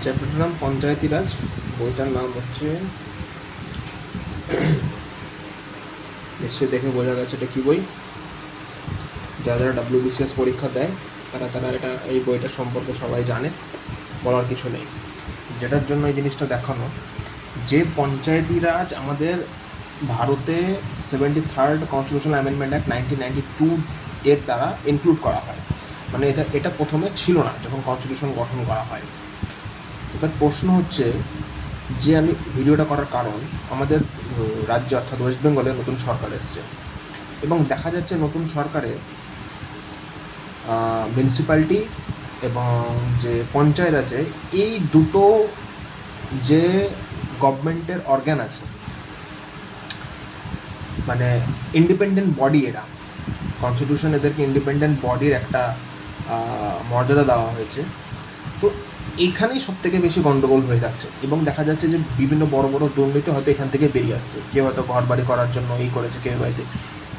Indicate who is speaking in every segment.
Speaker 1: চ্যাপ্টারটার নাম পঞ্চায়েতি রাজ, বইটার নাম হচ্ছে, নিশ্চয়ই দেখে বোঝা গেছে এটা কী বই। যারা যারা WBCS পরীক্ষা দেয় তারা তারা এটা এই বইটা সম্পর্কে সবাই জানে, বলার কিছু নেই। যেটার জন্য এই জিনিসটা দেখানো যে পঞ্চায়েতি রাজ আমাদের ভারতে 73rd কনস্টিটিউশনাল অ্যামেন্ডমেন্ট অ্যাক্ট 1992 এর দ্বারা ইনক্লুড করা হয়। মানে এটা প্রথমে ছিল না যখন কনস্টিটিউশন গঠন করা হয়। এবার প্রশ্ন হচ্ছে যে আমি ভিডিওটা করার কারণ, আমাদের রাজ্যে অর্থাৎ ওয়েস্ট বেঙ্গলে নতুন সরকার এসছে এবং দেখা যাচ্ছে নতুন সরকারে মিউনিসিপ্যালিটি এবং যে পঞ্চায়েত আছে, এই দুটো যে গভর্নমেন্টের অর্গান আছে, মানে ইন্ডিপেন্ডেন্ট বডি, এরা কনস্টিটিউশন এদেরকে ইন্ডিপেন্ডেন্ট বডির একটা মর্যাদা দেওয়া হয়েছে। তো এইখানেই সব থেকে বেশি গণ্ডগোল হয়ে যাচ্ছে এবং দেখা যাচ্ছে যে বিভিন্ন বড় বড় দুর্নীতি হয়তো এখান থেকে বেরিয়ে আসছে। কেউ হয়তো ঘর বাড়ি করার জন্য এই করেছে,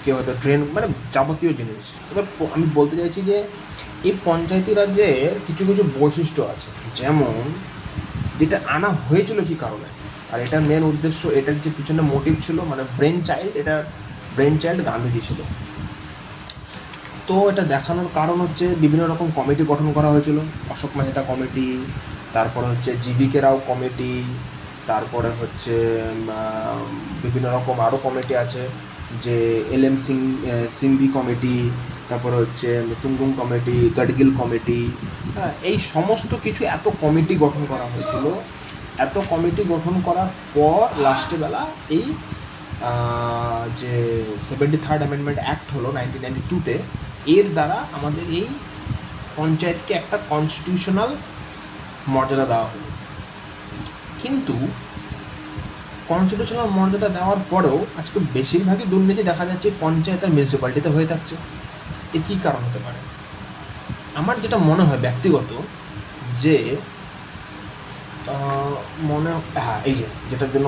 Speaker 1: কেউ হয়তো ট্রেন, মানে যাবতীয় জিনিস। এবার আমি বলতে চাইছি যে এই পঞ্চায়েতি রাজ্যের কিছু কিছু বৈশিষ্ট্য আছে, যেমন যেটা আনা হয়েছিল কী কারণে, আর এটার মেন উদ্দেশ্য, এটার যে পিছনে মোটিভ ছিল, মানে ব্রেন চাইল্ড গান্ধীজি ছিল। তো এটা দেখানোর কারণ হচ্ছে বিভিন্ন রকম কমিটি গঠন করা হয়েছিল, অশোক মেহতা কমিটি, তারপরে হচ্ছে GVK রাও কমিটি, তারপরে হচ্ছে বিভিন্ন রকম আরও কমিটি আছে, যে LM সিংভি কমিটি, তারপরে হচ্ছে তুঙ্গুম কমিটি, গডগিল কমিটি, হ্যাঁ, এই সমস্ত কিছু এত কমিটি গঠন করা হয়েছিল। এত কমিটি গঠন করার পর লাস্টে বেলা এই যে 73rd অ্যামেন্ডমেন্ট অ্যাক্ট হলো 1992-তে, এর দ্বারা আমাদের এই পঞ্চায়েতকে একটা কনস্টিটিউশনাল মর্যাদা দেওয়া হলো। কিন্তু কনস্টিটিউশনাল মর্যাদা দেওয়ার পরেও আজকে বেশিরভাগই দুর্নীতি দেখা যাচ্ছে পঞ্চায়েত আর মিউনিসিপ্যালিটিতে হয়ে থাকছে। এ কী কারণ হতে পারে? আমার যেটা মনে হয় ব্যক্তিগত, যে হ্যাঁ, এই যেটার জন্য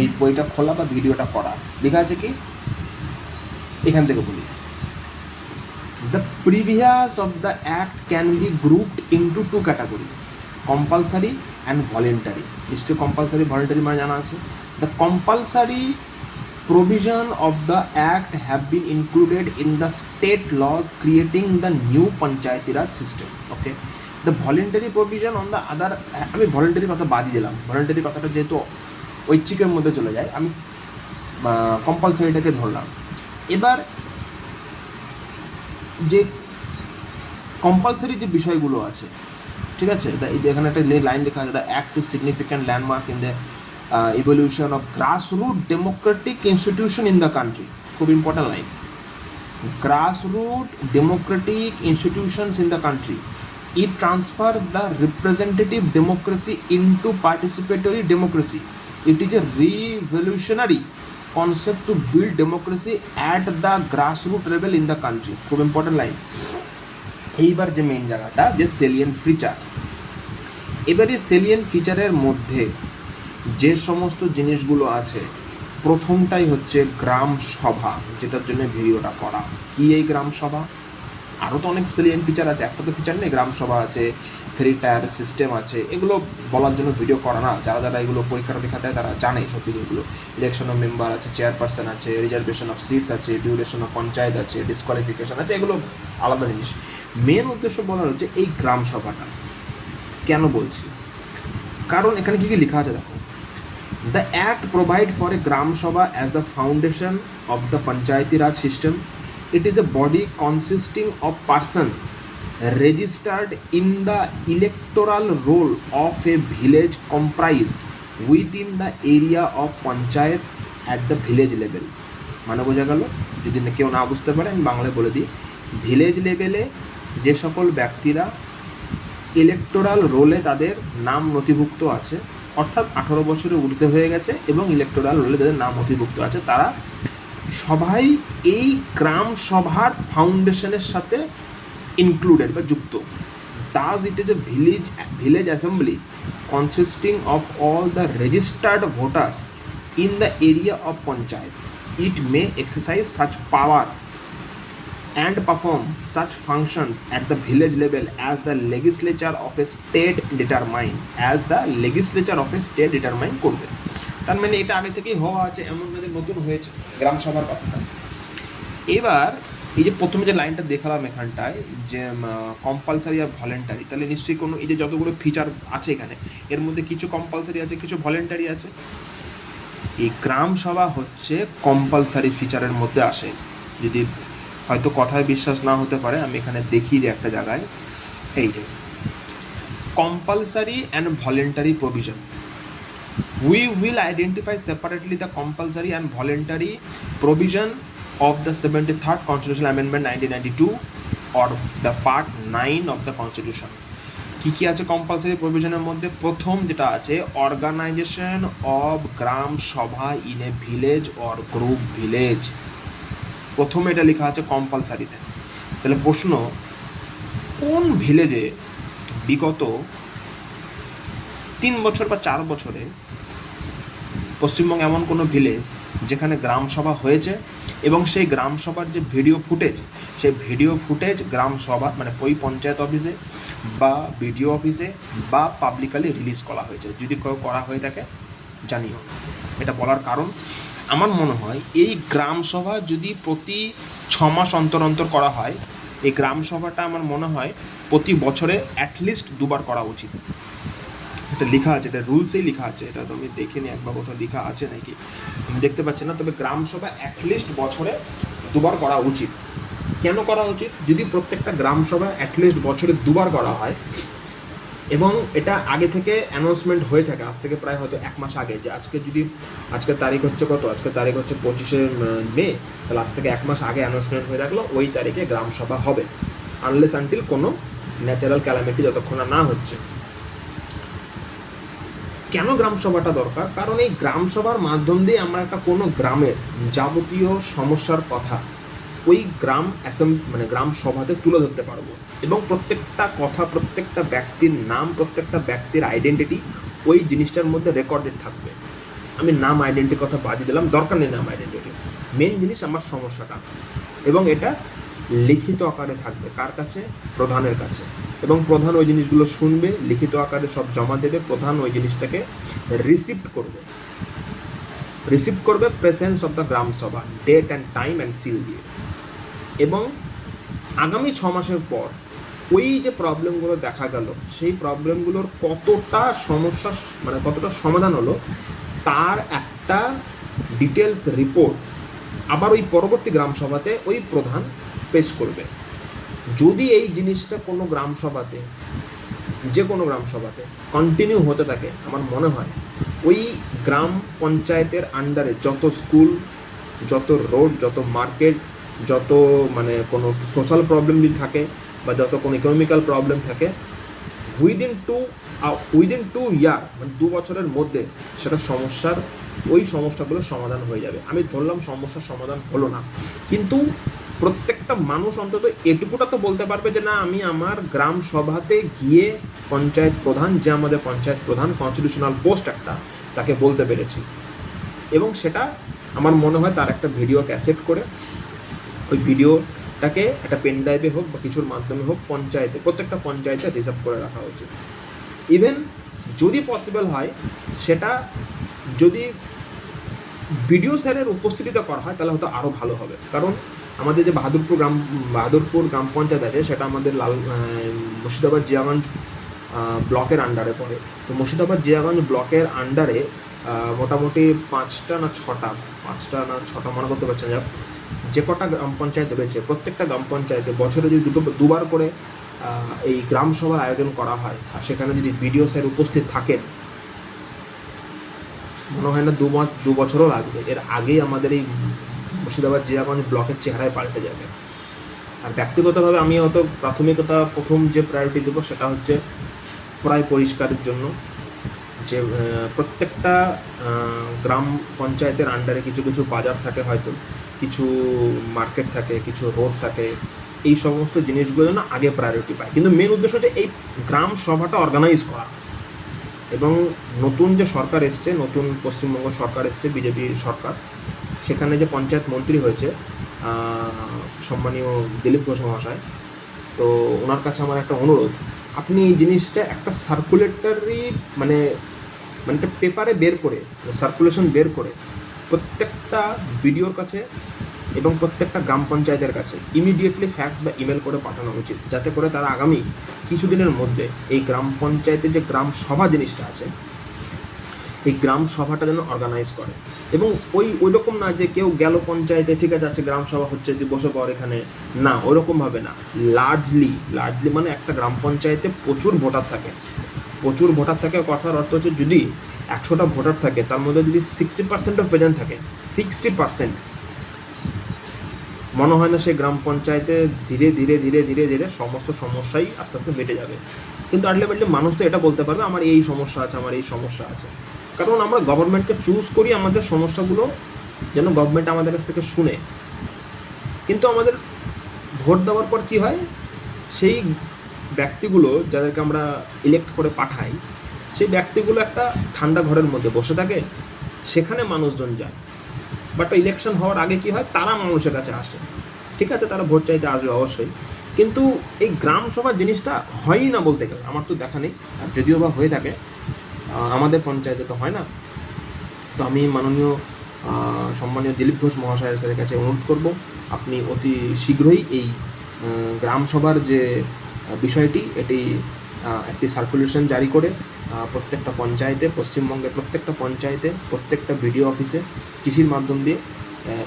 Speaker 1: এই বইটা খোলা বা ভিডিওটা করা, লেখা আছে কি এখান থেকে বলি, the previous of the act can be grouped into two category, compulsory and voluntary. নিশ্চয়ই কম্পালসারি ভলেন্টারি মানে জানা আছে। The compulsory provision of the act have been included in the state laws creating the new panchayati raj system. Okay, the voluntary provision on the other, আমি voluntary কথা বাদই দিলাম, voluntary কথাটা যেহেতু ঐচ্ছিকের মধ্যে চলে যায়, আমি কম্পালসারিটাকে ধরলাম। এবার যে কম্পালসারি যে বিষয়গুলো আছে, ঠিক আছে, এখানে একটা লাইন লেখা আছে, the act is significant landmark in the evolution of grassroots democratic institution in the country. খুব important line, grassroots democratic institutions in the country. It transfer the representative democracy into participatory democracy. It is a revolutionary concept to build democracy at the grassroots level in the country. খুব important line. এইবার যে main জায়গাটা, যে সেলিয়েন্ট feature, এবারে সেলিয়েন্ট ফিচারের মধ্যে যে সমস্ত জিনিসগুলো আছে, প্রথমটাই হচ্ছে গ্রাম সভা, যেটার জন্য ভিডিওটা করা। কি এই গ্রাম সভা? আরও তো অনেক সেলিয়েন্ট ফিচার আছে, একটা তো ফিচার নেই। গ্রাম সভা আছে, 3 টায়ার সিস্টেম আছে, এগুলো বলার জন্য ভিডিও করা না। যারা যারা এগুলো পরীক্ষা দেয় তারা জানে সব ভিডিওগুলো। ইলেকশন অফ মেম্বার আছে, চেয়ারপারসন আছে, রিজার্ভেশন অফ সিটস আছে, ডিউরেশন অফ পঞ্চায়েত আছে, ডিসকোয়ালিফিকেশন আছে, এগুলো আলাদা জিনিস। মেন উদ্দেশ্য বলার হচ্ছে এই গ্রাম সভাটা। কেন বলছি? কারণ এখানে কী কী লেখা আছে দেখো। The Act provides for a Gram Sabha as the foundation of the Panchayati Raj system. It is a body consisting of persons registered in the electoral roll of a village comprised within the area of Panchayat at the village level. মানে বোঝা গেল? যদি কেউ না বুঝতে পারে আমি বাংলায় বলে দিই। ভিলেজ লেভেলে যে সকল ব্যক্তিরা ইলেকটোরাল রোলে তাদের নাম নথিভুক্ত আছে, অর্থাৎ 18 বছরের ঊর্ধ্বে হয়ে গেছে এবং ইলেকটোরাল রোলে যাদের নাম নথিভুক্ত আছে, তারা সবাই এই গ্রাম সভার ফাউন্ডেশনের সাথে ইনক্লুডেড বা যুক্ত। Thus it is a village assembly consisting of all the registered voters in the area of panchayat. It may exercise such power and perform such functions at the village level as the legislature of a state determine করবে। তার মানে এটা আগে থেকেই হওয়া আছে, এমন মানে নতুন হয়েছে গ্রাম সভার কথাটা। এবার এই যে প্রথমে যে লাইনটা দেখালাম এখানটায় যে কম্পালসারি আর ভলেন্টারি, তাহলে নিশ্চয়ই কোনো এই যে যতগুলো ফিচার আছে এখানে, এর মধ্যে কিছু কম্পালসারি আছে, কিছু ভলেন্টারি আছে। এই গ্রাম সভা হচ্ছে কম্পালসারি ফিচারের মধ্যে আসে। যদি হয়তো কথায় বিশ্বাস না হতে পারে, আমি এখানে দেখি যে একটা জায়গায় এই যে compulsory and voluntary provision. We will identify separately the compulsory and voluntary provision of the 73rd Constitutional Amendment 1992 or the Part 9 of the Constitution. কি কি আছে কম্পালসারি প্রভিশনের মধ্যে? প্রথম যেটা আছে, অর্গানাইজেশন অফ গ্রাম সভা in a village or group village. প্রথমে এটা লেখা আছে কম্পালসারিতে। তাহলে প্রশ্ন, কোন ভিলেজে বিগত 3 বছর বা 4 বছরে পশ্চিমবঙ্গে এমন কোনো ভিলেজ যেখানে গ্রাম সভা হয়েছে এবং সেই গ্রাম সভার যে ভিডিও ফুটেজ, সেই ভিডিও ফুটেজ গ্রাম সভা মানে ওই পঞ্চায়েত অফিসে বা বিডিও অফিসে বা পাবলিকালি রিলিজ করা হয়েছে? যদি করা হয়ে থাকে জানিও। এটা বলার কারণ, আমার মনে হয় এই গ্রাম সভা যদি প্রতি 6 মাস অন্তর অন্তর করা হয়, এই গ্রাম সভাটা আমার মনে হয় প্রতি বছরে অ্যাটলিস্ট 2 বার করা উচিত। এটা লেখা আছে, এটা রুলসেই লেখা আছে, এটা তো আমি দেখিনি একবার কোথাও লেখা আছে নাকি আমি দেখতে পাচ্ছি না। তবে গ্রাম সভা অ্যাটলিস্ট বছরে 2 বার করা উচিত। কেন করা উচিত? যদি প্রত্যেকটা গ্রাম সভা অ্যাটলিস্ট বছরে 2 বার করা হয় এবং এটা আগে থেকে অ্যানাউন্সমেন্ট হয়ে থাকে, আজ থেকে প্রায় হয়তো 1 মাস আগে, যে আজকের তারিখ হচ্ছে কত, আজকের তারিখ হচ্ছে 25শে মে, তাহলে আজ থেকে 1 মাস আগে অ্যানাউন্সমেন্ট হয়ে থাকলো ওই তারিখে গ্রাম সভা হবে, আনলেস আনটিল কোনো ন্যাচারাল ক্যালামিটি যতক্ষণ না হচ্ছে। কেন গ্রাম সভাটা দরকার? কারণ এই গ্রাম সভার মাধ্যম দিয়ে আমরা একটা কোনো গ্রামের যাবতীয় সমস্যার কথা ওই গ্রাম সভাতে তুলে ধরতে পারবো এবং প্রত্যেকটা কথা, প্রত্যেকটা ব্যক্তির নাম, প্রত্যেকটা ব্যক্তির আইডেন্টিটি ওই জিনিসটার মধ্যে রেকর্ডেড থাকবে। আমি নাম আইডেন্টিটির কথা বাজিয়ে দিলাম, দরকার নেই নাম আইডেন্টিটি, মেন জিনিস আমার সমস্যাটা, এবং এটা লিখিত আকারে থাকবে কার কাছে? প্রধানের কাছে, এবং প্রধান ওই জিনিসগুলো শুনবে, লিখিত আকারে সব জমা দেবে, প্রধান ওই জিনিসটাকে রিসিভ করবে presence of the gram sabha, date and time and seal দিয়ে। এবং আগামী 6 মাসের পর ওই যে প্রবলেমগুলো দেখা গেল, সেই প্রবলেমগুলোর কতটা সমস্যা মানে কতটা সমাধান হলো তার একটা ডিটেলস রিপোর্ট আবার ওই পরবর্তী গ্রাম সভাতে ওই প্রধান পেশ করবে। যদি এই জিনিসটা কোনো গ্রাম সভাতে, যে কোনো গ্রাম সভাতে কন্টিনিউ হতে থাকে, আমার মনে হয় ওই গ্রাম পঞ্চায়েতের আন্ডারে যত স্কুল, যত রোড, যত মার্কেট, যত মানে কোনো সোশ্যাল প্রবলেম যদি থাকে বা যত কোনো ইকোনমিক্যাল প্রবলেম থাকে, উইদিন টু ইয়ার মানে 2 বছরের মধ্যে সেটা ওই সমস্যাগুলোর সমাধান হয়ে যাবে। আমি ধরলাম সমস্যার সমাধান হলো না, কিন্তু প্রত্যেকটা মানুষ অন্তত এটুকুটা তো বলতে পারবে যে না, আমি আমার গ্রাম সভাতে গিয়ে পঞ্চায়েত প্রধান, যে আমাদের পঞ্চায়েত প্রধান কনস্টিটিউশনাল পোস্ট একটা, তাকে বলতে পেরেছি। এবং সেটা আমার মনে হয় তার একটা ভিডিও ক্যাসেট করে ওই ভিডিওটাকে একটা পেন ড্রাইভে হোক বা কিছুর মাধ্যমে হোক প্রত্যেকটা পঞ্চায়েতে রিজার্ভ করে রাখা উচিত। ইভেন যদি পসিবল হয় সেটা যদি ভিডিও স্যারের উপস্থিতিতে করা হয় তাহলে হয়তো আরও ভালো হবে। কারণ আমাদের যে বাহাদুরপুর গ্রাম পঞ্চায়েত আছে সেটা আমাদের মুর্শিদাবাদ জিয়াগঞ্জ ব্লকের আন্ডারে পড়ে। তো মুর্শিদাবাদ জিয়াগঞ্জ ব্লকের আন্ডারে মোটামুটি 5টা না 6টা মনে করতে পারছেন না, যে কটা গ্রাম পঞ্চায়েত রয়েছে প্রত্যেকটা গ্রাম পঞ্চায়েতে বছরে যদি 2 বার করে এই গ্রাম সভার আয়োজন করা হয় আর সেখানে যদি বিডিও স্যার উপস্থিত থাকেন, মনে হয় না 2 বছরও লাগবে, এর আগেই আমাদের এই মুর্শিদাবাদ জিয়াগঞ্জ ব্লকের চেহারায় পাল্টে যাবে। আর ব্যক্তিগতভাবে আমি হয়তো প্রথম যে প্রায়োরিটি দেবো সেটা হচ্ছে প্রায় পরিষ্কারের জন্য, যে প্রত্যেকটা গ্রাম পঞ্চায়েতের আন্ডারে কিছু বাজার থাকে, হয়তো কিছু মার্কেট থাকে, কিছু রোড থাকে, এই সমস্ত জিনিসগুলো যেন আগে প্রায়োরিটি পায়। কিন্তু মেন উদ্দেশ্য হচ্ছে এই গ্রাম সভাটা অর্গানাইজ করা। এবং নতুন যে সরকার এসছে, নতুন পশ্চিমবঙ্গ সরকার এসছে, বিজেপি সরকার, সেখানে যে পঞ্চায়েত মন্ত্রী হয়েছে সম্মানীয় দিলীপ ঘোষ মহাশয়। তো ওনার কাছে আমার একটা অনুরোধ, আপনি এই জিনিসটা একটা সার্কুলেটরি মানে মানে একটা পেপারে বের করে, সার্কুলেশন বের করে প্রত্যেকটা বিডিওর কাছে এবং প্রত্যেকটা গ্রাম পঞ্চায়েতের কাছে ইমিডিয়েটলি ফ্যাক্স বা ইমেল করে পাঠানো উচিত, যাতে করে তারা আগামী কিছুদিনের মধ্যে এই গ্রাম পঞ্চায়েতে যে গ্রাম সভা জিনিসটা আছে, এই গ্রাম সভাটা যেন অর্গানাইজ করে। এবং ওই রকম না যে কেউ গেল পঞ্চায়েতে, ঠিক আছে গ্রাম সভা হচ্ছে, তুই বসে পর এখানে, না ওরকমভাবে না। লার্জলি মানে একটা গ্রাম পঞ্চায়েতে প্রচুর ভোটার থাকে, কথার অর্থ হচ্ছে যদি 100টা ভোটার থাকে তার মধ্যে যদি 60%ও প্রেজেন্ট থাকে, 60% মনে হয় না সেই গ্রাম পঞ্চায়েতে ধীরে ধীরে ধীরে ধীরে ধীরে সমস্ত সমস্যাই আস্তে আস্তে মিটে যাবে। কিন্তু আলটিমেটলি মানুষ তো এটা বলতে পারবে আমার এই সমস্যা আছে, আমার এই সমস্যা আছে। কারণ আমরা গভর্নমেন্টকে চুজ করি আমাদের সমস্যাগুলো যেন গভর্নমেন্ট আমাদের কাছ থেকে শুনে। কিন্তু আমাদের ভোট দেওয়ার পর কি হয়, সেই ব্যক্তিগুলো যাদেরকে আমরা ইলেক্ট করে পাঠাই, সেই ব্যক্তিগুলো একটা ঠান্ডা ঘরের মধ্যে বসে থাকে, সেখানে মানুষজন যায়। বাট ইলেকশন হওয়ার আগে কি হয়, তারা মানুষের কাছে আসে, ঠিক আছে তারা ভোট চাইতে আসবে অবশ্যই, কিন্তু এই গ্রাম সভার জিনিসটা হয়ই না বলতে গেলে, আমার তো দেখা নেই। আর যদিও বা হয়ে থাকে, আমাদের পঞ্চায়েতে তো হয় না। তো আমি মাননীয় সম্মানীয় দিলীপ ঘোষ মহাশয়ের স্যারের কাছে অনুরোধ করব, আপনি অতি শীঘ্রই এই গ্রাম সভার যে বিষয়টি, এটি একটি সার্কুলেশন জারি করে প্রত্যেকটা পঞ্চায়েতে, পশ্চিমবঙ্গের প্রত্যেকটা পঞ্চায়েতে, প্রত্যেকটা বিডিও অফিসে চিঠির মাধ্যম দিয়ে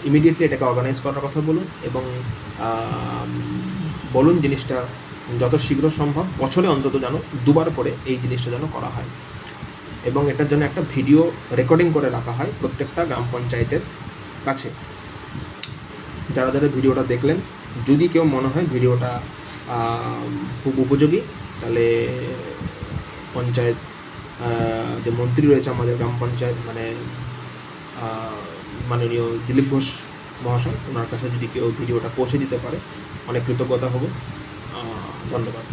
Speaker 1: ইমিডিয়েটলি এটাকে অর্গানাইজ করার কথা বলুন। এবং বলুন জিনিসটা যত শীঘ্র সম্ভব বছরে অন্তত যেন 2বার করে এই জিনিসটা যেন করা হয়, এবং এটার জন্য একটা ভিডিও রেকর্ডিং করে রাখা হয় প্রত্যেকটা গ্রাম পঞ্চায়েতের কাছে। যারা যারা ভিডিওটা দেখলেন, যদি কেউ মনে হয় ভিডিওটা খুব উপযোগী, তাহলে পঞ্চায়েত যে মন্ত্রী রয়েছে আমাদের গ্রাম পঞ্চায়েত মানে মাননীয় দিলীপ ঘোষ মহাশয়, ওনার কাছে যদি কেউ ভিডিওটা পৌঁছে দিতে পারে অনেক কৃতজ্ঞতা হব। ধন্যবাদ।